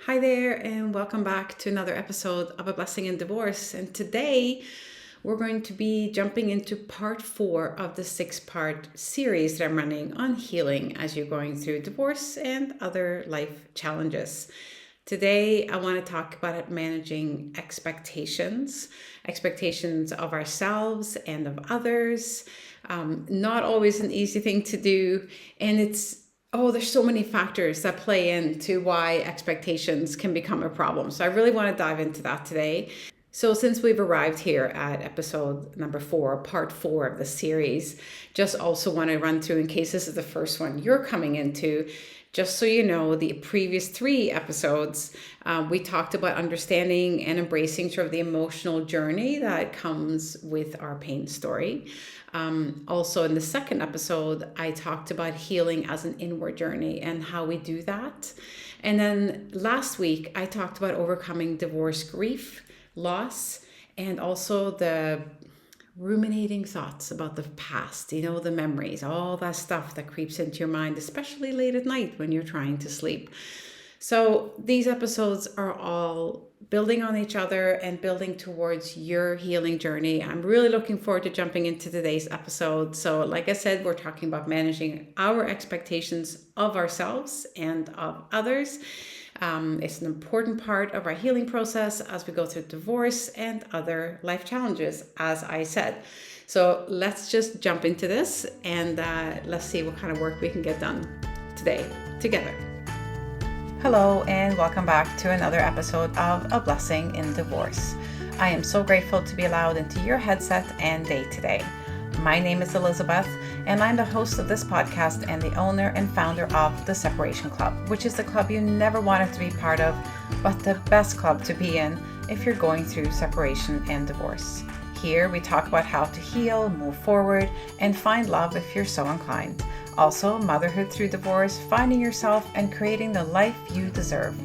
Hi there, and welcome back to another episode of A Blessing in Divorce. And today we're going to be jumping into part 4 of the 6-part series that I'm running on healing as you're going through divorce and other life challenges. Today, I want to talk about managing expectations of ourselves and of others. Not always an easy thing to do, and there's so many factors that play into why expectations can become a problem. So I really want to dive into that today. So since we've arrived here at episode number 4, part 4 of the series, just also want to run through, in case this is the first one you're coming into, just so you know, the previous 3 episodes, we talked about understanding and embracing sort of the emotional journey that comes with our pain story. Also, in the second episode, I talked about healing as an inward journey and how we do that. And then last week, I talked about overcoming divorce grief, loss, and also the ruminating thoughts about the past, the memories, all that stuff that creeps into your mind, especially late at night when you're trying to sleep. So these episodes are all building on each other and building towards your healing journey. I'm really looking forward to jumping into today's episode. So like I said, we're talking about managing our expectations of ourselves and of others. It's an important part of our healing process as we go through divorce and other life challenges, as I said. So let's just jump into this and let's see what kind of work we can get done today together. Hello, and welcome back to another episode of A Blessing in Divorce. I am so grateful to be allowed into your headset and day today. My name is Elizabeth, and I'm the host of this podcast and the owner and founder of The Separation Club, which is the club you never wanted to be part of, but the best club to be in if you're going through separation and divorce. Here we talk about how to heal, move forward, and find love if you're so inclined. Also, motherhood through divorce, finding yourself, and creating the life you deserve.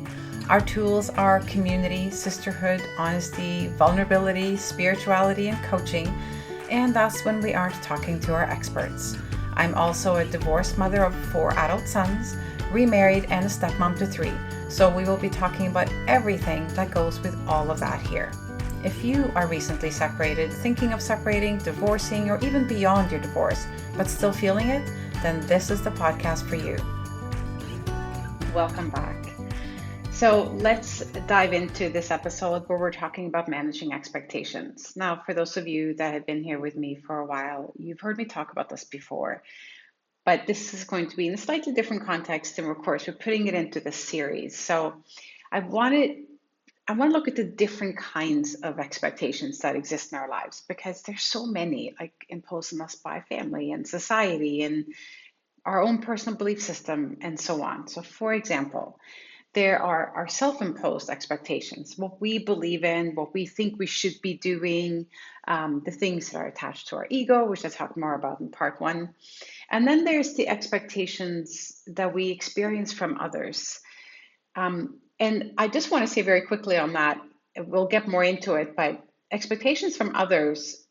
Our tools are community, sisterhood, honesty, vulnerability, spirituality, and coaching. And that's when we aren't talking to our experts. I'm also a divorced mother of 4 adult sons, remarried, and a stepmom to 3. So we will be talking about everything that goes with all of that here. If you are recently separated, thinking of separating, divorcing, or even beyond your divorce, but still feeling it, then this is the podcast for you. Welcome back. So let's dive into this episode where we're talking about managing expectations. Now, for those of you that have been here with me for a while, you've heard me talk about this before, but this is going to be in a slightly different context, and of course, we're putting it into this series. So I want to look at the different kinds of expectations that exist in our lives, because there's so many, like imposed on us by family and society and our own personal belief system and so on. So for example, there are our self-imposed expectations, what we believe in, what we think we should be doing, the things that are attached to our ego, which I talked more about in part 1. And then there's the expectations that we experience from others. And I just want to say very quickly on that, we'll get more into it, but expectations from others,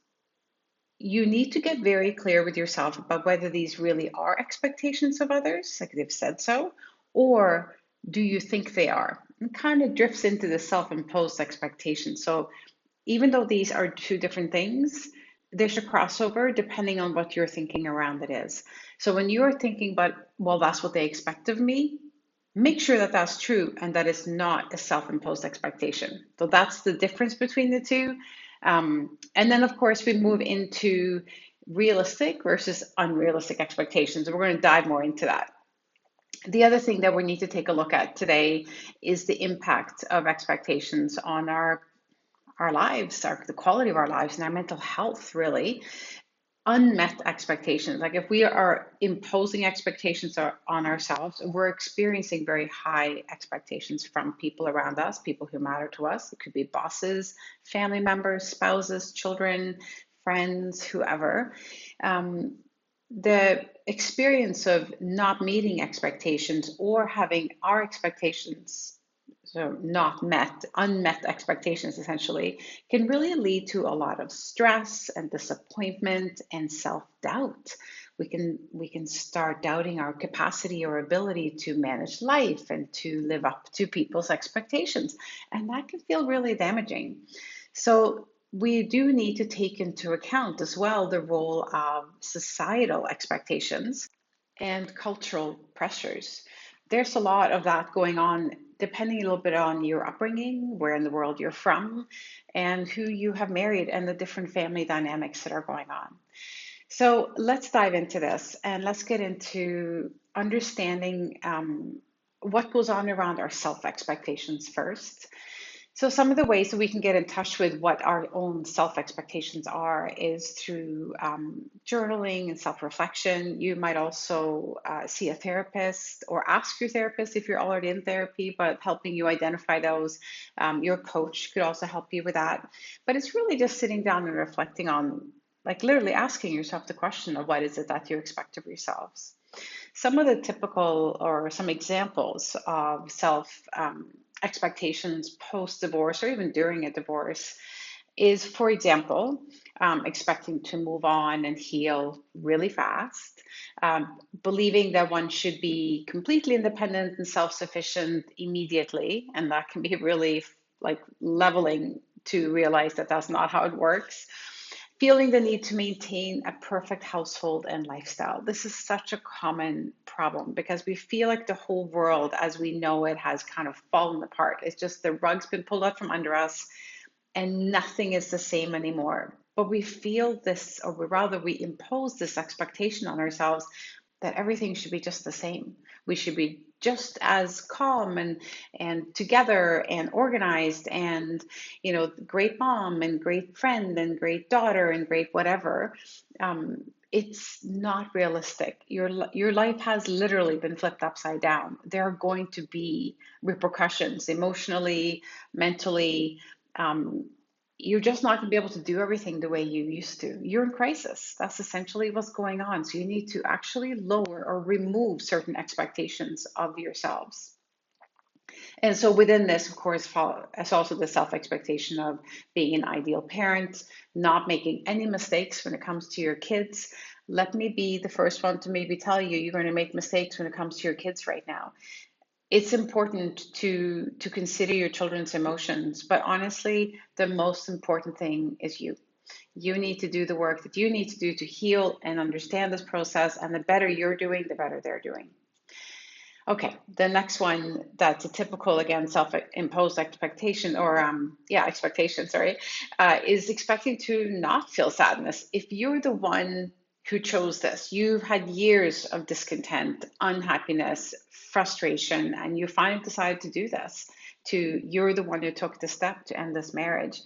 you need to get very clear with yourself about whether these really are expectations of others, like they've said so, or do you think they are? It kind of drifts into the self-imposed expectation. So even though these are 2 different things, there's a crossover depending on what you're thinking around it is. So when you're thinking about, well, that's what they expect of me, make sure that that's true and that it's not a self-imposed expectation. So that's the difference between the 2. And then, of course, we move into realistic versus unrealistic expectations. And we're going to dive more into that. The other thing that we need to take a look at today is the impact of expectations on our lives, the quality of our lives, and our mental health, really. Unmet expectations, like if we are imposing expectations on ourselves, we're experiencing very high expectations from people around us, people who matter to us. It could be bosses, family members, spouses, children, friends, whoever. The experience of not meeting expectations or having our expectations so not met, unmet expectations essentially, can really lead to a lot of stress and disappointment and self-doubt, we can start doubting our capacity or ability to manage life and to live up to people's expectations, and that can feel really damaging. So we do need to take into account as well the role of societal expectations and cultural pressures. There's a lot of that going on, depending a little bit on your upbringing, where in the world you're from, and who you have married, and the different family dynamics that are going on. So let's dive into this and let's get into understanding what goes on around our self expectations first. So, some of the ways that we can get in touch with what our own self expectations are is through journaling and self reflection. You might also see a therapist or ask your therapist if you're already in therapy, but helping you identify those. Your coach could also help you with that. But it's really just sitting down and reflecting on, like, literally asking yourself the question of what is it that you expect of yourselves. Some of the typical or some examples of self expectations post divorce or even during a divorce is, for example, expecting to move on and heal really fast, believing that one should be completely independent and self sufficient immediately. And that can be really like leveling to realize that that's not how it works. Feeling the need to maintain a perfect household and lifestyle. This is such a common problem because we feel like the whole world as we know it has kind of fallen apart. It's just the rug's been pulled out from under us and nothing is the same anymore. But we feel this, or rather, we impose this expectation on ourselves that everything should be just the same. We should be just as calm and together and organized and great mom and great friend and great daughter and great whatever. It's not realistic. Your life has literally been flipped upside down. There are going to be repercussions emotionally, mentally. Um, you're just not going to be able to do everything the way you used to. You're in crisis. That's essentially what's going on. So you need to actually lower or remove certain expectations of yourselves. And so within this, of course, is also the self-expectation of being an ideal parent, not making any mistakes when it comes to your kids. Let me be the first one to maybe tell you you're going to make mistakes when it comes to your kids right now. It's important to consider your children's emotions, but honestly, the most important thing is you. You need to do the work that you need to do to heal and understand this process, and the better you're doing, the better they're doing. Okay, the next one that's a typical, again, self-imposed expectation or, expectation, sorry, is expecting to not feel sadness. If you're the one who chose this, you've had years of discontent, unhappiness, frustration, and you finally decided to do this, you're the one who took the step to end this marriage.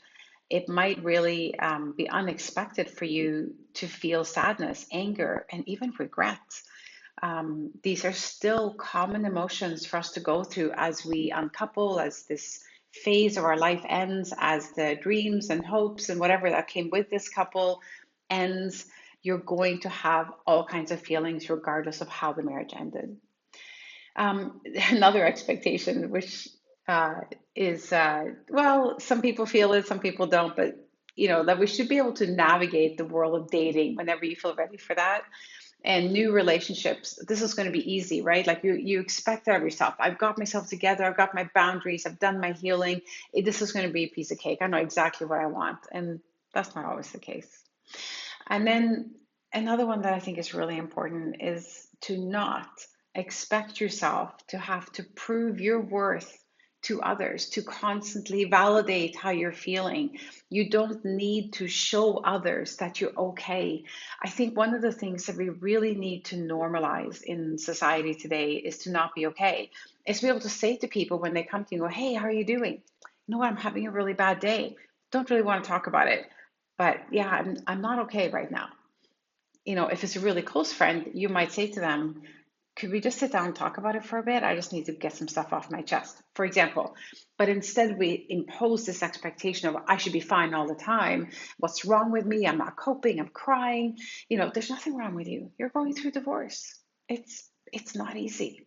It might really be unexpected for you to feel sadness, anger, and even regret. These are still common emotions for us to go through as we uncouple, as this phase of our life ends, as the dreams and hopes and whatever that came with this couple ends. You're going to have all kinds of feelings regardless of how the marriage ended. Another expectation, which is, well, some people feel it, some people don't, but that we should be able to navigate the world of dating whenever you feel ready for that, and new relationships. This is going to be easy, right? Like you expect that of yourself. I've got myself together. I've got my boundaries. I've done my healing. This is going to be a piece of cake. I know exactly what I want. And that's not always the case. And then another one that I think is really important is to not expect yourself to have to prove your worth to others, to constantly validate how you're feeling. You don't need to show others that you're okay. I think one of the things that we really need to normalize in society today is to not be okay. Is to be able to say to people when they come to you and go, hey, how are you doing? You know what, I'm having a really bad day. Don't really want to talk about it. But yeah, I'm not okay right now. If it's a really close friend, you might say to them, could we just sit down and talk about it for a bit? I just need to get some stuff off my chest, for example. But instead, we impose this expectation of I should be fine all the time. What's wrong with me? I'm not coping. I'm crying. There's nothing wrong with you. You're going through divorce. It's not easy.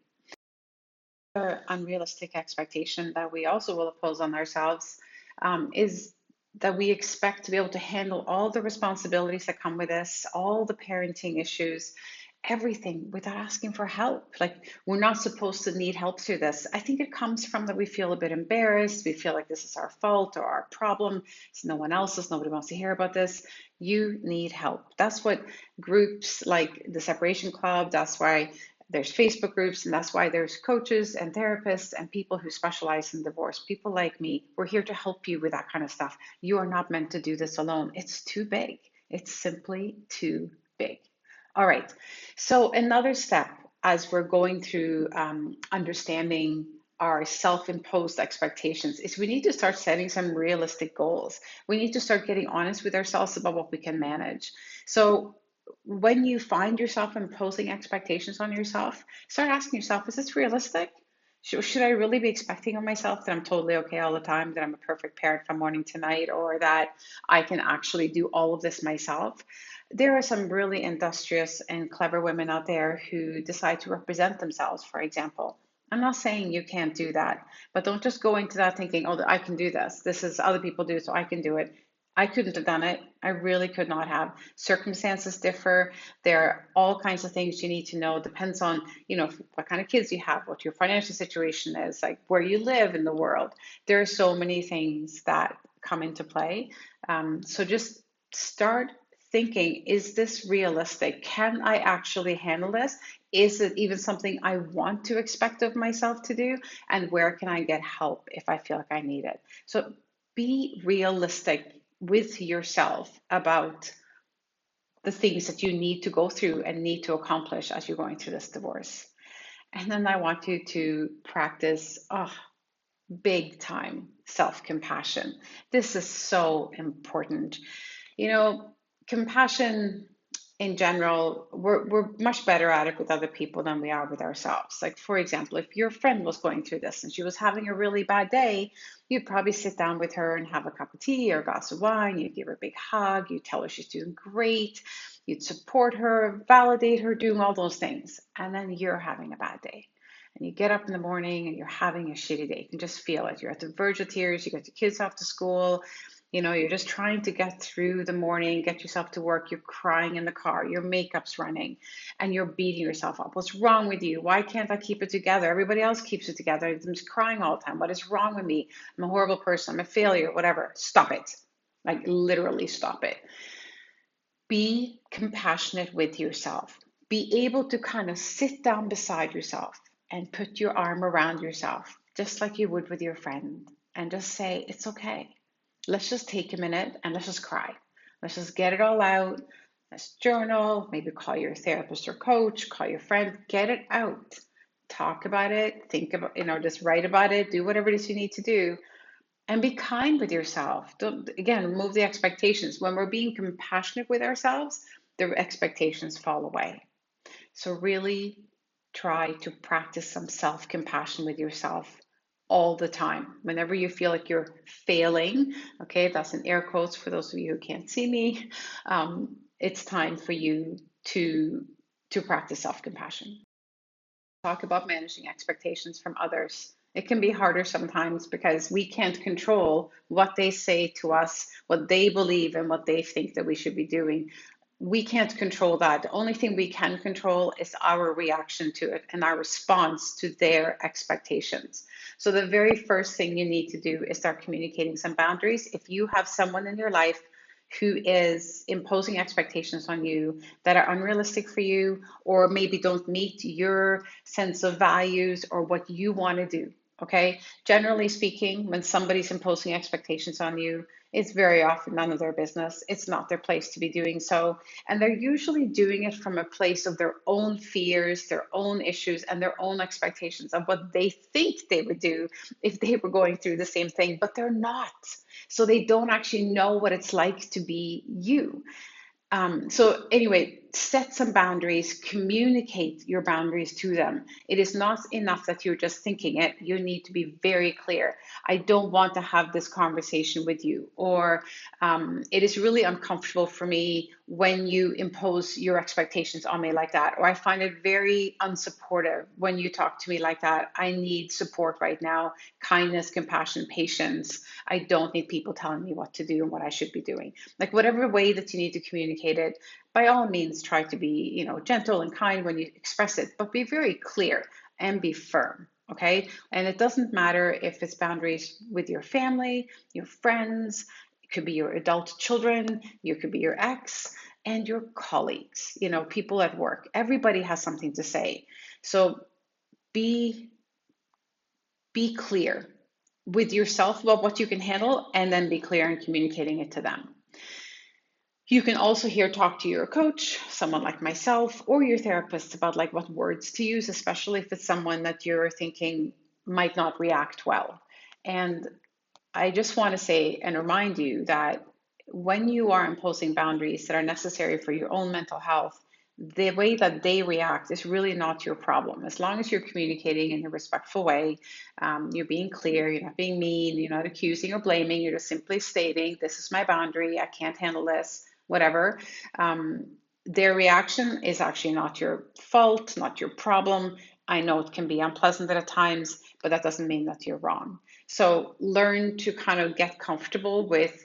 Unrealistic expectation that we also will impose on ourselves is that we expect to be able to handle all the responsibilities that come with this, all the parenting issues, everything without asking for help. Like, we're not supposed to need help through this. I think it comes from that we feel a bit embarrassed. We feel like this is our fault or our problem. It's no one else's. Nobody wants to hear about this. You need help. That's what groups like the Separation Club, that's why there's Facebook groups, and that's why there's coaches and therapists and people who specialize in divorce. People like me, we're here to help you with that kind of stuff. You are not meant to do this alone. It's too big. It's simply too big. All right. So another step as we're going through understanding our self-imposed expectations is we need to start setting some realistic goals. We need to start getting honest with ourselves about what we can manage. So when you find yourself imposing expectations on yourself, start asking yourself, is this realistic? Should I really be expecting of myself that I'm totally okay all the time, that I'm a perfect parent from morning to night, or that I can actually do all of this myself? There are some really industrious and clever women out there who decide to represent themselves, for example. I'm not saying you can't do that, but don't just go into that thinking, oh, I can do this. This is other people do, so I can do it. I couldn't have done it. I really could not have. Circumstances differ. There are all kinds of things you need to know. Depends on, what kind of kids you have, what your financial situation is, like where you live in the world. There are so many things that come into play. So just start thinking, is this realistic? Can I actually handle this? Is it even something I want to expect of myself to do? And where can I get help if I feel like I need it? So be realistic with yourself about the things that you need to go through and need to accomplish as you're going through this divorce. And then I want you to practice big time self compassion. This is so important. You know, compassion in general, we're much better at it with other people than we are with ourselves. Like, for example, if your friend was going through this and she was having a really bad day, you'd probably sit down with her and have a cup of tea or a glass of wine. You'd give her a big hug. You'd tell her she's doing great. You'd support her, validate her, doing all those things. And then you're having a bad day. And you get up in the morning and you're having a shitty day. You can just feel it. You're at the verge of tears. You get your kids off to school. You're just trying to get through the morning, get yourself to work. You're crying in the car. Your makeup's running and you're beating yourself up. What's wrong with you? Why can't I keep it together? Everybody else keeps it together. I'm just crying all the time. What is wrong with me? I'm a horrible person. I'm a failure, whatever. Stop it. Like, literally stop it. Be compassionate with yourself. Be able to kind of sit down beside yourself and put your arm around yourself, just like you would with your friend, and just say, it's okay. Let's just take a minute and let's just cry. Let's just get it all out. Let's journal, maybe call your therapist or coach, call your friend, get it out. Talk about it, think about, just write about it, do whatever it is you need to do. And be kind with yourself. Don't, again, remove the expectations. When we're being compassionate with ourselves, the expectations fall away. So really try to practice some self-compassion with yourself all the time. Whenever you feel like you're failing, okay, that's in air quotes for those of you who can't see me, it's time for you to practice self-compassion. Talk about managing expectations from others. It can be harder sometimes because we can't control what they say to us, what they believe, and what they think that we should be doing. We can't control that. The only thing we can control is our reaction to it and our response to their expectations. So the very first thing you need to do is start communicating some boundaries. If you have someone in your life who is imposing expectations on you that are unrealistic for you, or maybe don't meet your sense of values or what you want to do. Okay. Generally speaking, when somebody's imposing expectations on you, it's very often none of their business. It's not their place to be doing so. And they're usually doing it from a place of their own fears, their own issues, and their own expectations of what they think they would do if they were going through the same thing, but they're not. So they don't actually know what it's like to be you. So anyway, set some boundaries, communicate your boundaries to them. It is not enough that you're just thinking it. You need to be very clear. I don't want to have this conversation with you, or it is really uncomfortable for me, when you impose your expectations on me like that, or I find it very unsupportive when you talk to me like that. I need support right now, kindness, compassion, patience. I don't need people telling me what to do and what I should be doing. Like whatever way that you need to communicate it, by all means, try to be, gentle and kind when you express it, but be very clear and be firm. Okay. And it doesn't matter if it's boundaries with your family, your friends, it could be your adult children, you could be your ex, and your colleagues, people at work. Everybody has something to say. So be be clear with yourself about what you can handle, and then be clear in communicating it to them. You can also here talk to your coach, someone like myself, or your therapist about like what words to use, especially if it's someone that you're thinking might not react well. And I just want to say and remind you that when you are imposing boundaries that are necessary for your own mental health, the way that they react is really not your problem. As long as you're communicating in a respectful way, you're being clear, you're not being mean, you're not accusing or blaming, you're just simply stating, this is my boundary, I can't handle this, whatever. Um, their reaction is actually not your fault, not your problem. I know it can be unpleasant at times, but that doesn't mean that you're wrong. So learn to kind of get comfortable with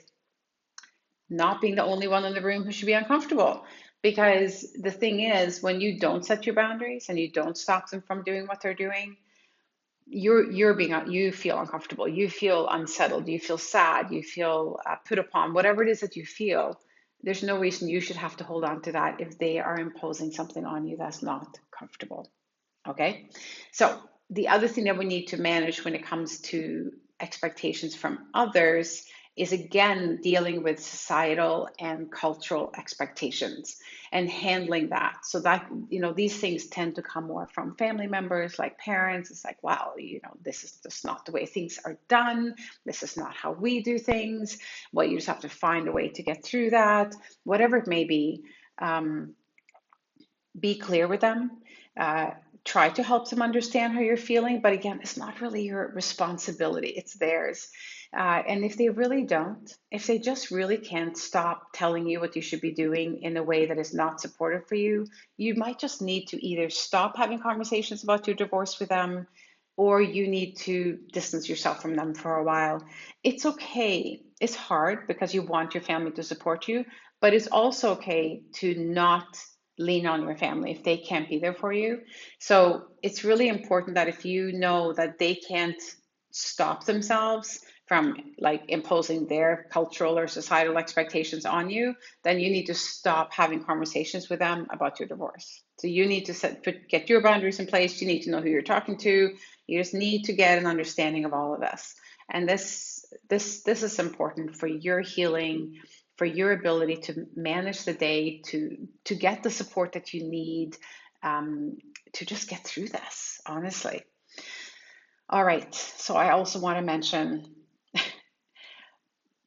not being the only one in the room who should be uncomfortable. Because the thing is, when you don't set your boundaries and you don't stop them from doing what they're doing, you feel uncomfortable, you feel unsettled, you feel sad, you feel put upon, whatever it is that you feel. There's no reason you should have to hold on to that if they are imposing something on you that's not comfortable. Okay, so the other thing that we need to manage when it comes to expectations from others is again dealing with societal and cultural expectations and handling that. So that, these things tend to come more from family members, like parents. It's like, wow, this is just not the way things are done. This is not how we do things. Well, you just have to find a way to get through that, whatever it may be. Um, be clear with them. Uh, Try to help them understand how you're feeling, but again, it's not really your responsibility, it's theirs. And if they really don't, if they just really can't stop telling you what you should be doing in a way that is not supportive for you, you might just need to either stop having conversations about your divorce with them, or you need to distance yourself from them for a while. It's okay. It's hard because you want your family to support you, but it's also okay to not lean on your family if they can't be there for you. So it's really important that if you know that they can't stop themselves from like imposing their cultural or societal expectations on you, then you need to stop having conversations with them about your divorce. So you need to get your boundaries in place. You need to know who you're talking to. You just need to get an understanding of all of this. And this is important for your healing, for your ability to manage the day, to get the support that you need, to just get through this, honestly. All right. So I also want to mention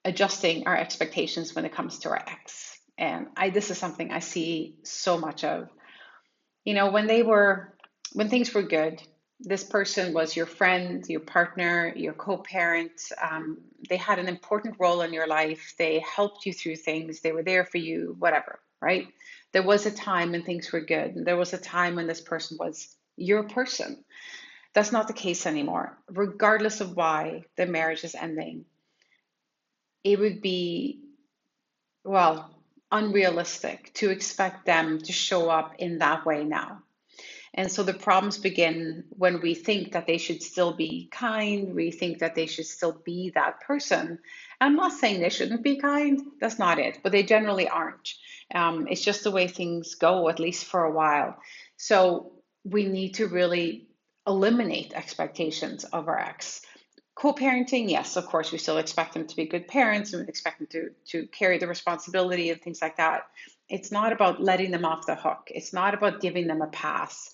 adjusting our expectations when it comes to our ex. And this is something I see so much of. When things were good, this person was your friend, your partner, your co-parent. They had an important role in your life. They helped you through things. They were there for you, whatever, right? There was a time when things were good. And there was a time when this person was your person. That's not the case anymore. Regardless of why the marriage is ending, it would be, well, unrealistic to expect them to show up in that way now. And so the problems begin when we think that they should still be kind, we think that they should still be that person. I'm not saying they shouldn't be kind, that's not it, but they generally aren't. It's just the way things go, at least for a while. So we need to really eliminate expectations of our ex. Co-parenting, yes, of course, we still expect them to be good parents and expect them to carry the responsibility and things like that. It's not about letting them off the hook. It's not about giving them a pass,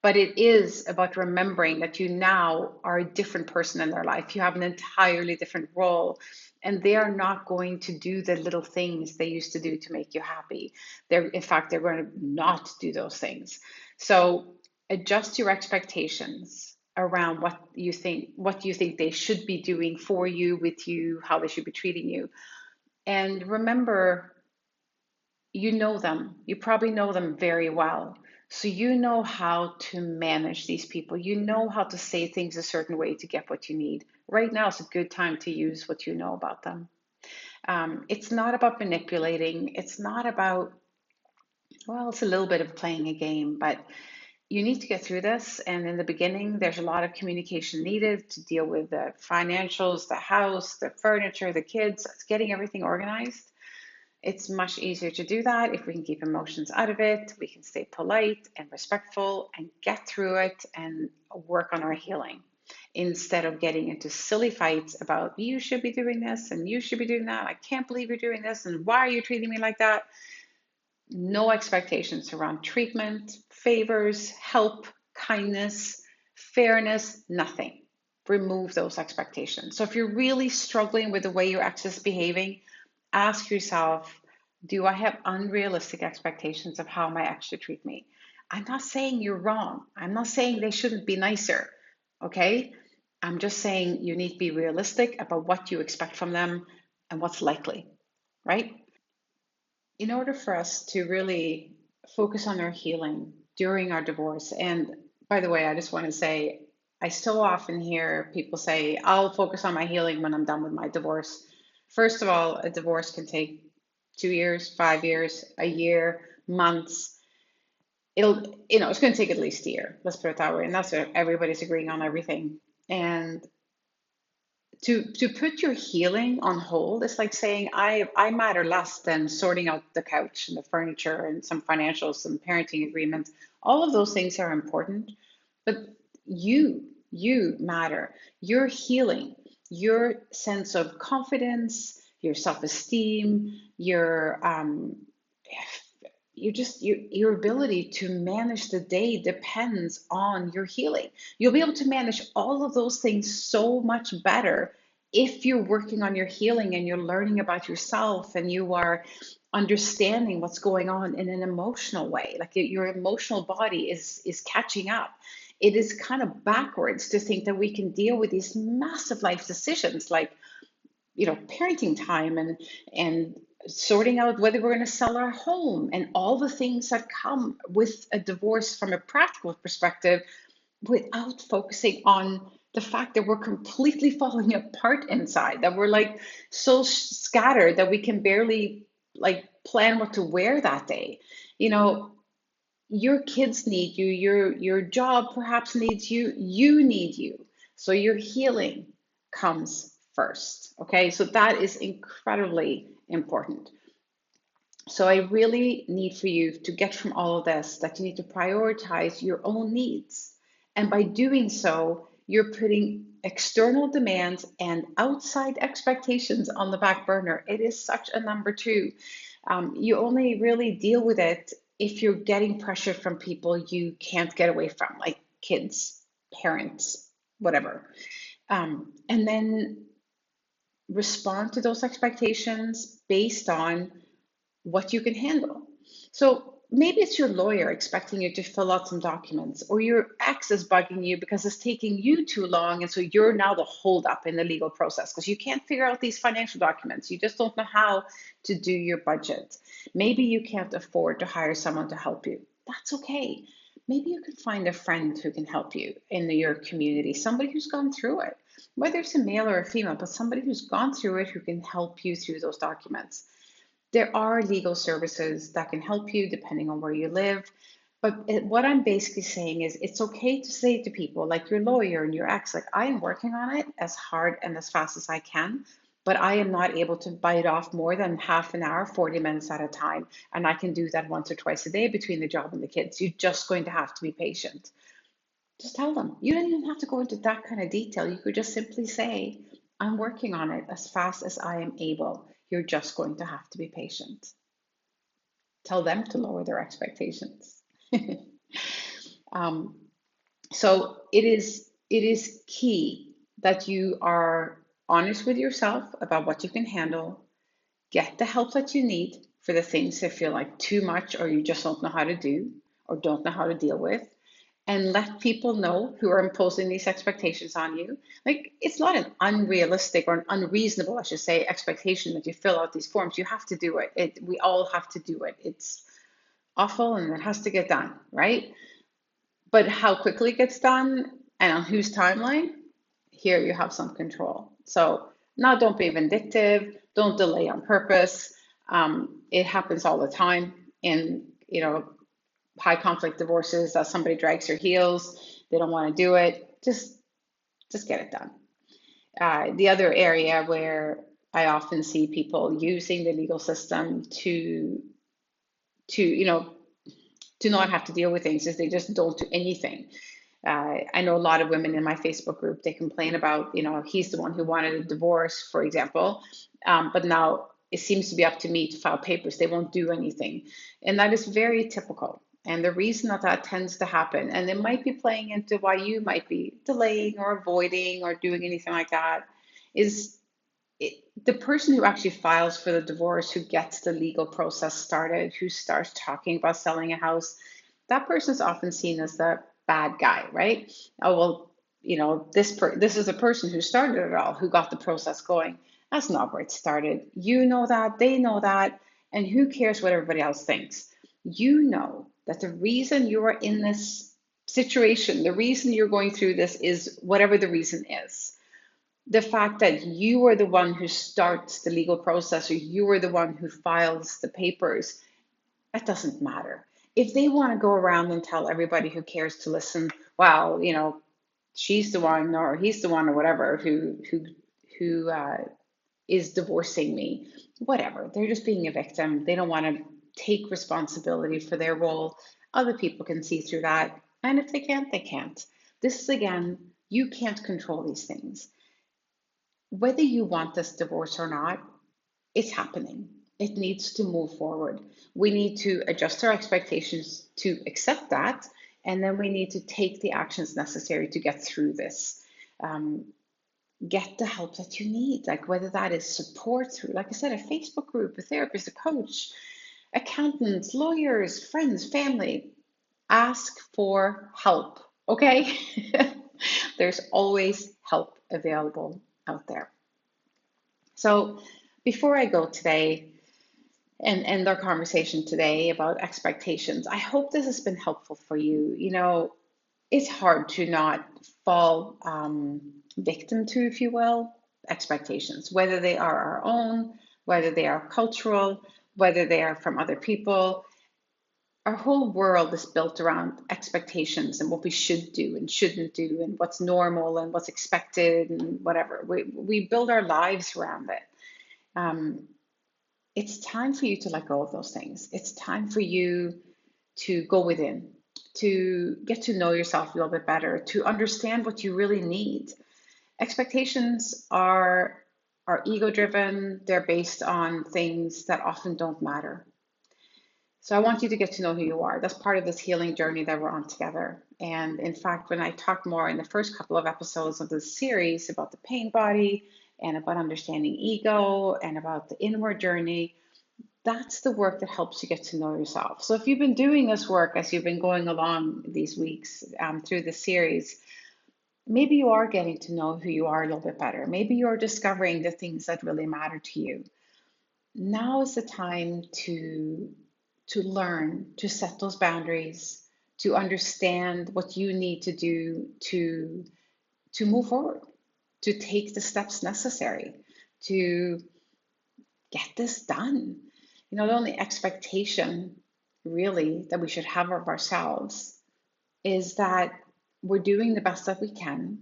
but it is about remembering that you now are a different person in their life. You have an entirely different role, and they are not going to do the little things they used to do to make you happy. In fact, they're going to not do those things. So adjust your expectations around what you think they should be doing for you, with you, how they should be treating you. And remember, You know them. You probably know them very well. So you know how to manage these people. You know how to say things a certain way to get what you need. Right now is a good time to use what you know about them. It's not about manipulating. It's not about, well, it's a little bit of playing a game, but you need to get through this. And in the beginning, there's a lot of communication needed to deal with the financials, the house, the furniture, the kids, getting everything organized. It's much easier to do that if we can keep emotions out of it. We can stay polite and respectful and get through it and work on our healing instead of getting into silly fights about you should be doing this and you should be doing that. I can't believe you're doing this and why are you treating me like that? No expectations around treatment, favors, help, kindness, fairness, nothing. Remove those expectations. So if you're really struggling with the way your ex is behaving, ask yourself, do I have unrealistic expectations of how my ex should treat me? I'm not saying you're wrong. I'm not saying they shouldn't be nicer. Okay? I'm just saying you need to be realistic about what you expect from them and what's likely, right? In order for us to really focus on our healing during our divorce, and by the way, I just want to say, I so often hear people say, I'll focus on my healing when I'm done with my divorce. First of all, a divorce can take 2 years, 5 years, a year, months. It's going to take at least a year. Let's put it that way. And that's what everybody's agreeing on everything. And to put your healing on hold is like saying I matter less than sorting out the couch and the furniture and some financials and parenting agreements. All of those things are important, but you matter. Your healing, your sense of confidence, your self-esteem, your ability to manage the day depends on your healing. You'll be able to manage all of those things so much better if you're working on your healing and you're learning about yourself and you are understanding what's going on in an emotional way. Like your emotional body is catching up. It is kind of backwards to think that we can deal with these massive life decisions like parenting time and sorting out whether we're going to sell our home and all the things that come with a divorce from a practical perspective without focusing on the fact that we're completely falling apart inside, that we're like so scattered that we can barely like plan what to wear that day. You know, your kids need you, your job perhaps needs you, you need you. So your healing comes first. Okay, so that is incredibly important. So I really need for you to get from all of this that you need to prioritize your own needs. And by doing so, you're putting external demands and outside expectations on the back burner. It is such a number two. You only really deal with it if you're getting pressure from people you can't get away from, like kids, parents, whatever. And then respond to those expectations based on what you can handle. So maybe it's your lawyer expecting you to fill out some documents, or your ex is bugging you because it's taking you too long. And so you're now the holdup in the legal process because you can't figure out these financial documents. You just don't know how to do your budget. Maybe you can't afford to hire someone to help you. That's okay. Maybe you can find a friend who can help you in your community, somebody who's gone through it, whether it's a male or a female, but somebody who's gone through it who can help you through those documents. There are legal services that can help you depending on where you live. But what I'm basically saying is it's okay to say to people like your lawyer and your ex, like, I am working on it as hard and as fast as I can, but I am not able to bite off more than half an hour, 40 minutes at a time. And I can do that once or twice a day between the job and the kids. You're just going to have to be patient. Just tell them. You don't even have to go into that kind of detail. You could just simply say, I'm working on it as fast as I am able. You're just going to have to be patient. Tell them to lower their expectations. um, so it is key that you are honest with yourself about what you can handle. Get the help that you need for the things that feel like too much or you just don't know how to do or don't know how to deal with. and let people know who are imposing these expectations on you. Like, it's not an unrealistic or an unreasonable, I should say, expectation that you fill out these forms. You have to do it. We all have to do it. It's awful and it has to get done, right? But how quickly it gets done and on whose timeline, here you have some control. So now don't be vindictive, don't delay on purpose. It happens all the time in, high conflict divorces that somebody drags their heels, they don't want to do it. Just get it done. The other area where I often see people using the legal system to to not have to deal with things is they just don't do anything. I know a lot of women in my Facebook group, they complain about, he's the one who wanted a divorce, for example, but now it seems to be up to me to file papers. They won't do anything. And that is very typical. And the reason that that tends to happen, and it might be playing into why you might be delaying or avoiding or doing anything like that, is the person who actually files for the divorce, who gets the legal process started, who starts talking about selling a house, that person is often seen as the bad guy, right? Oh, well, this is a person who started it all, who got the process going. That's not where it started. You know that, they know that, and who cares what everybody else thinks? You know that the reason you are in this situation, the reason you're going through this is whatever the reason is. The fact that you are the one who starts the legal process, or you are the one who files the papers, that doesn't matter. If they want to go around and tell everybody who cares to listen, well, she's the one or he's the one or whatever who is divorcing me, whatever. They're just being a victim. They don't want to take responsibility for their role. Other people can see through that. And if they can't, they can't. This is, again, you can't control these things. Whether you want this divorce or not, it's happening. It needs to move forward. We need to adjust our expectations to accept that, and then we need to take the actions necessary to get through this. Um, get the help that you need, like whether that is support through, like I said, a Facebook group, a therapist, a coach, accountants, lawyers, friends, family. Ask for help, okay? There's always help available out there. So before I go today and end our conversation today about expectations, I hope this has been helpful for you. It's hard to not fall victim to, if you will, expectations, whether they are our own, whether they are cultural, whether they are from other people. Our whole world is built around expectations and what we should do and shouldn't do and what's normal and what's expected and whatever. We build our lives around it. Um, it's time for you to let go of those things. It's time for you to go within, to get to know yourself a little bit better, to understand what you really need. Expectations are ego driven. They're based on things that often don't matter. So I want you to get to know who you are. That's part of this healing journey that we're on together. And in fact, when I talk more in the first couple of episodes of this series about the pain body and about understanding ego and about the inward journey, that's the work that helps you get to know yourself. So if you've been doing this work as you've been going along these weeks through the series, maybe you are getting to know who you are a little bit better. Maybe you're discovering the things that really matter to you. Now is the time to learn to set those boundaries, to understand what you need to do to move forward, to take the steps necessary to get this done. The only expectation really that we should have of ourselves is that we're doing the best that we can.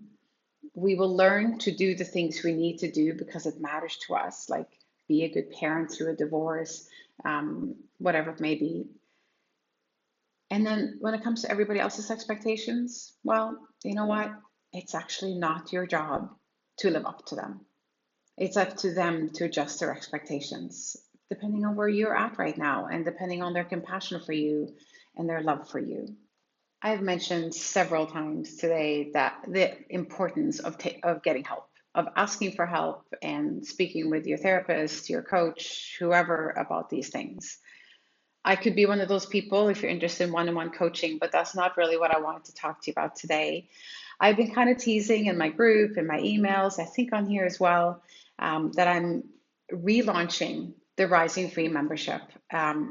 We will learn to do the things we need to do because it matters to us, like be a good parent through a divorce, whatever it may be. And then when it comes to everybody else's expectations, well, you know what? It's actually not your job to live up to them. It's up to them to adjust their expectations, depending on where you're at right now and depending on their compassion for you and their love for you. I've mentioned several times today that the importance of getting help, of asking for help and speaking with your therapist, your coach, whoever about these things. I could be one of those people if you're interested in one-on-one coaching, but that's not really what I wanted to talk to you about today. I've been kind of teasing in my group, in my emails, I think on here as well, that I'm relaunching the Rising Free membership,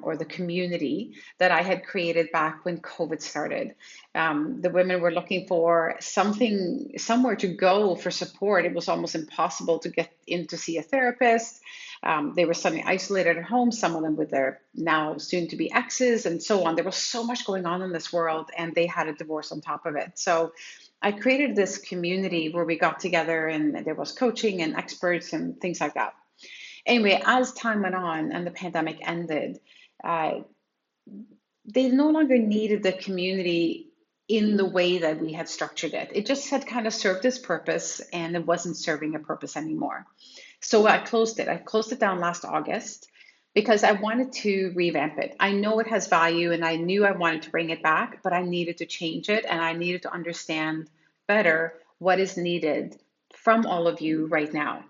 or the community that I had created back when COVID started. The women were looking for something, somewhere to go for support. It was almost impossible to get in to see a therapist. They were suddenly isolated at home, some of them with their now soon to be exes and so on. There was so much going on in this world, and they had a divorce on top of it. So I created this community where we got together and there was coaching and experts and things like that. Anyway, as time went on and the pandemic ended, uh, they no longer needed the community in the way that we had structured it. It just had kind of served its purpose and it wasn't serving a purpose anymore. So I closed it. I closed it down last August because I wanted to revamp it. I know it has value and I knew I wanted to bring it back, but I needed to change it and I needed to understand better what is needed from all of you right now.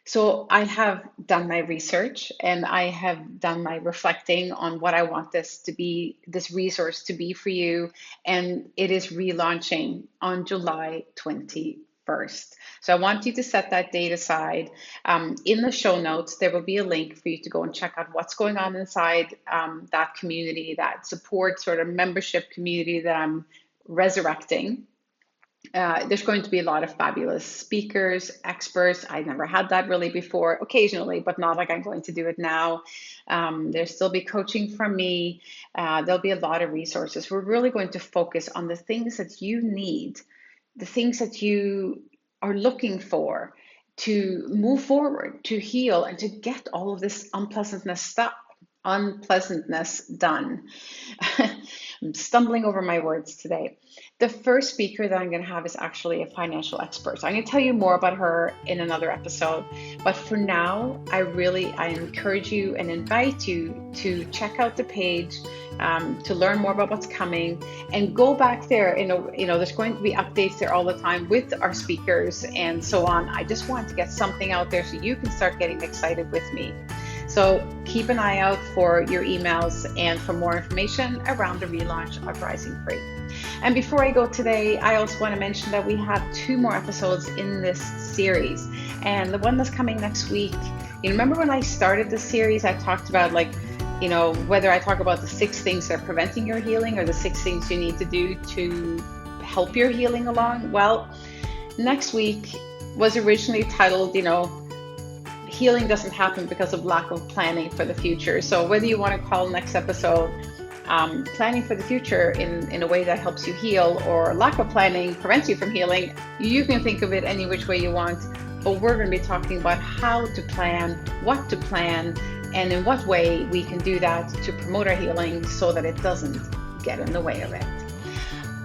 So I have done my research and I have done my reflecting on what I want this to be, this resource to be for you. And it is relaunching on July 21st. So I want you to set that date aside. In the show notes, there will be a link for you to go and check out what's going on inside that community, that support sort of membership community that I'm resurrecting. There's going to be a lot of fabulous speakers, experts. I never had that really before, occasionally, but not like I'm going to do it now. There'll still be coaching from me. There'll be a lot of resources. We're really going to focus on the things that you need, the things that you are looking for to move forward, to heal, and to get all of this unpleasantness done. I'm stumbling over my words today. The first speaker that I'm going to have is actually a financial expert. So I'm going to tell you more about her in another episode. But for now, I encourage you and invite you to check out the page, to learn more about what's coming, and go back there. There's going to be updates there all the time with our speakers and so on. I just want to get something out there so you can start getting excited with me. So keep an eye out for your emails and for more information around the relaunch of Rising Free. And before I go today, I also want to mention that we have 2 more episodes in this series. And the one that's coming next week, you remember when I started the series, I talked about whether I talk about the 6 things that are preventing your healing or the 6 things you need to do to help your healing along. Well, next week was originally titled, healing doesn't happen because of lack of planning for the future. So whether you want to call next episode planning for the future in a way that helps you heal, or lack of planning prevents you from healing, you can think of it any which way you want. But we're going to be talking about how to plan, what to plan, and in what way we can do that to promote our healing so that it doesn't get in the way of it.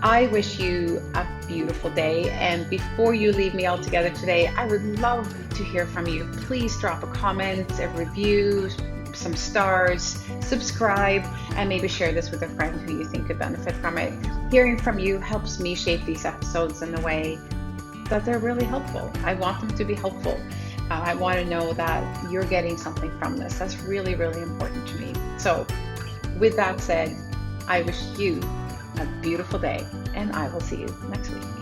I wish you a beautiful day. And before you leave me altogether today, I would love to hear from you. Please drop a comment, a review, some stars, subscribe, and maybe share this with a friend who you think could benefit from it. Hearing from you helps me shape these episodes in a way that they're really helpful. I want them to be helpful. I want to know that you're getting something from this. That's really, really important to me. So with that said, I wish you a beautiful day, and I will see you next week.